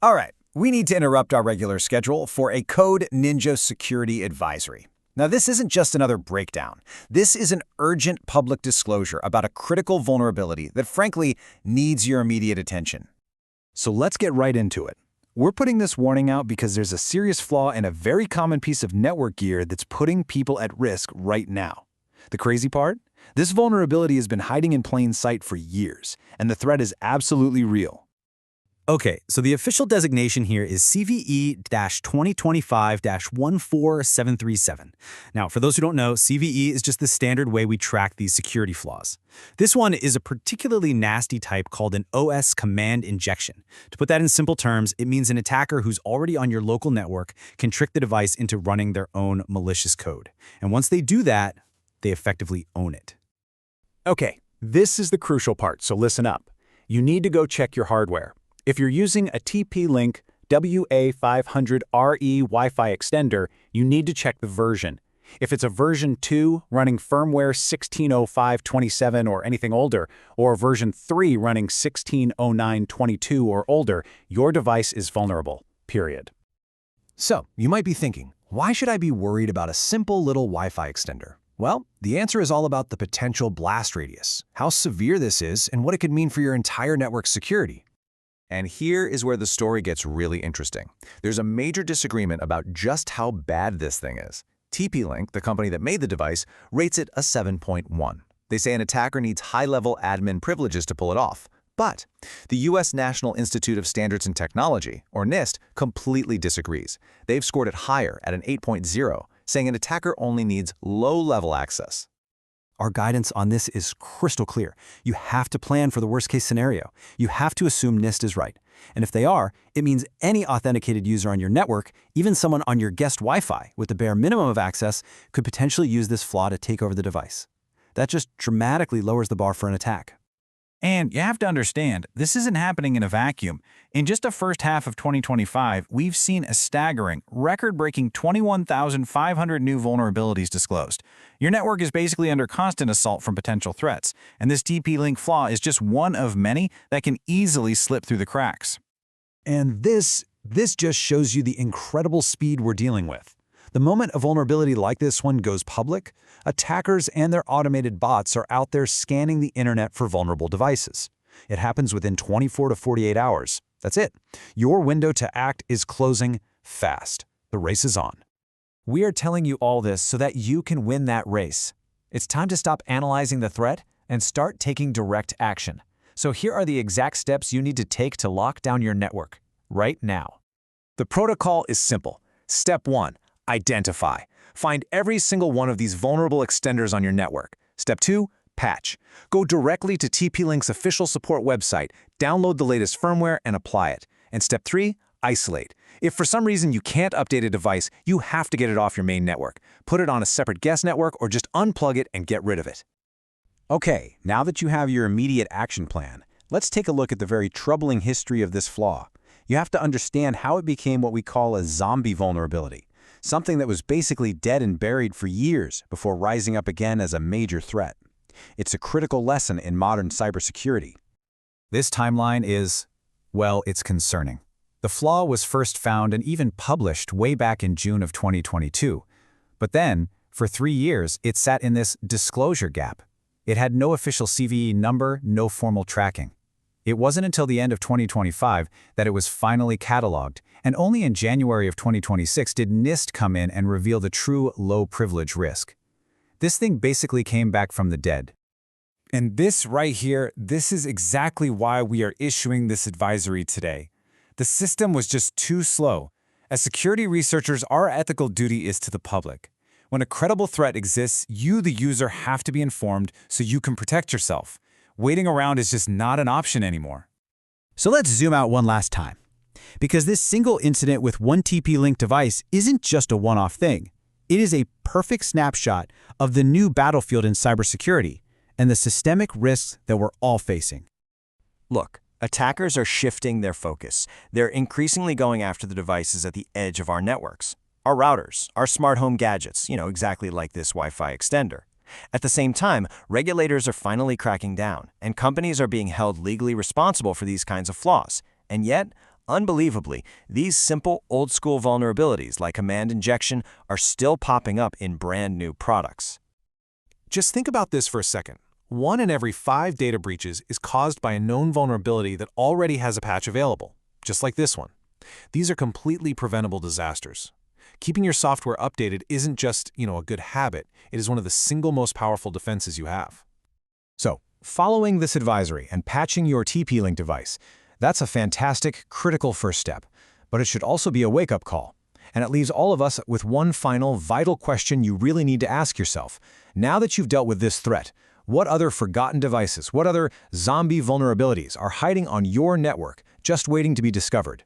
All right, we need to interrupt our regular schedule for a Code Ninja security advisory. Now, this isn't just another breakdown. This is an urgent public disclosure about a critical vulnerability that, frankly, needs your immediate attention. So let's get right into it. We're putting this warning out because there's a serious flaw in a very common piece of network gear that's putting people at risk right now. The crazy part? This vulnerability has been hiding in plain sight for years, and the threat is absolutely real. Okay, so the official designation here is CVE-2025-14737. Now, for those who don't know, CVE is just the standard way we track these security flaws. This one is a particularly nasty type called an OS command injection. To put that in simple terms, it means an attacker who's already on your local network can trick the device into running their own malicious code. And once they do that, they effectively own it. Okay, this is the crucial part, so listen up. You need to go check your hardware. If you're using a TP-Link WA850RE Wi-Fi extender, you need to check the version. If it's a version 2 running firmware 16.05.27 or anything older, or version 3 running 16.09.22 or older, your device is vulnerable, period. So, you might be thinking, why should I be worried about a simple little Wi-Fi extender? Well, the answer is all about the potential blast radius, how severe this is, and what it could mean for your entire network security. And here is where the story gets really interesting. There's a major disagreement about just how bad this thing is. TP-Link, the company that made the device, rates it a 7.1. They say an attacker needs high-level admin privileges to pull it off. But the U.S. National Institute of Standards and Technology, or NIST, completely disagrees. They've scored it higher at an 8.0, saying an attacker only needs low-level access. Our guidance on this is crystal clear. You have to plan for the worst-case scenario. You have to assume NIST is right. And if they are, it means any authenticated user on your network, even someone on your guest Wi-Fi with the bare minimum of access, could potentially use this flaw to take over the device. That just dramatically lowers the bar for an attack. And you have to understand, this isn't happening in a vacuum. In just the first half of 2025, we've seen a staggering, record-breaking 21,500 new vulnerabilities disclosed. Your network is basically under constant assault from potential threats, and this TP-Link flaw is just one of many that can easily slip through the cracks. And this just shows you the incredible speed we're dealing with. The moment a vulnerability like this one goes public, attackers and their automated bots are out there scanning the internet for vulnerable devices. It happens within 24 to 48 hours. That's it. Your window to act is closing fast. The race is on. We are telling you all this so that you can win that race. It's time to stop analyzing the threat and start taking direct action. So here are the exact steps you need to take to lock down your network right now. The protocol is simple. Step 1. Identify. Find every single one of these vulnerable extenders on your network. Step 2, patch. Go directly to TP-Link's official support website, download the latest firmware, and apply it. And step 3, isolate. If for some reason you can't update a device, you have to get it off your main network. Put it on a separate guest network or just unplug it and get rid of it. Okay, now that you have your immediate action plan, let's take a look at the very troubling history of this flaw. You have to understand how it became what we call a zombie vulnerability. Something that was basically dead and buried for years before rising up again as a major threat. It's a critical lesson in modern cybersecurity. This timeline is, well, it's concerning. The flaw was first found and even published way back in June of 2022. But then, for 3 years, it sat in this disclosure gap. It had no official CVE number, no formal tracking. It wasn't until the end of 2025 that it was finally cataloged, and only in January of 2026 did NIST come in and reveal the true low-privilege risk. This thing basically came back from the dead. And this right here, this is exactly why we are issuing this advisory today. The system was just too slow. As security researchers, our ethical duty is to the public. When a credible threat exists, you, the user, have to be informed so you can protect yourself. Waiting around is just not an option anymore. So let's zoom out one last time. Because this single incident with one TP-Link device isn't just a one-off thing. It is a perfect snapshot of the new battlefield in cybersecurity and the systemic risks that we're all facing. Look, attackers are shifting their focus. They're increasingly going after the devices at the edge of our networks. Our routers, our smart home gadgets, exactly like this Wi-Fi extender. At the same time, regulators are finally cracking down, and companies are being held legally responsible for these kinds of flaws. And yet, Unbelievably, these simple, old-school vulnerabilities like command injection are still popping up in brand new products. Just think about this for a second. 1 in every 5 data breaches is caused by a known vulnerability that already has a patch available, just like this one. These are completely preventable disasters. Keeping your software updated isn't just, a good habit. It is one of the single most powerful defenses you have. So, following this advisory and patching your TP-Link device, that's a fantastic, critical first step. But it should also be a wake-up call. And it leaves all of us with one final, vital question you really need to ask yourself. Now that you've dealt with this threat, what other forgotten devices, what other zombie vulnerabilities are hiding on your network, just waiting to be discovered?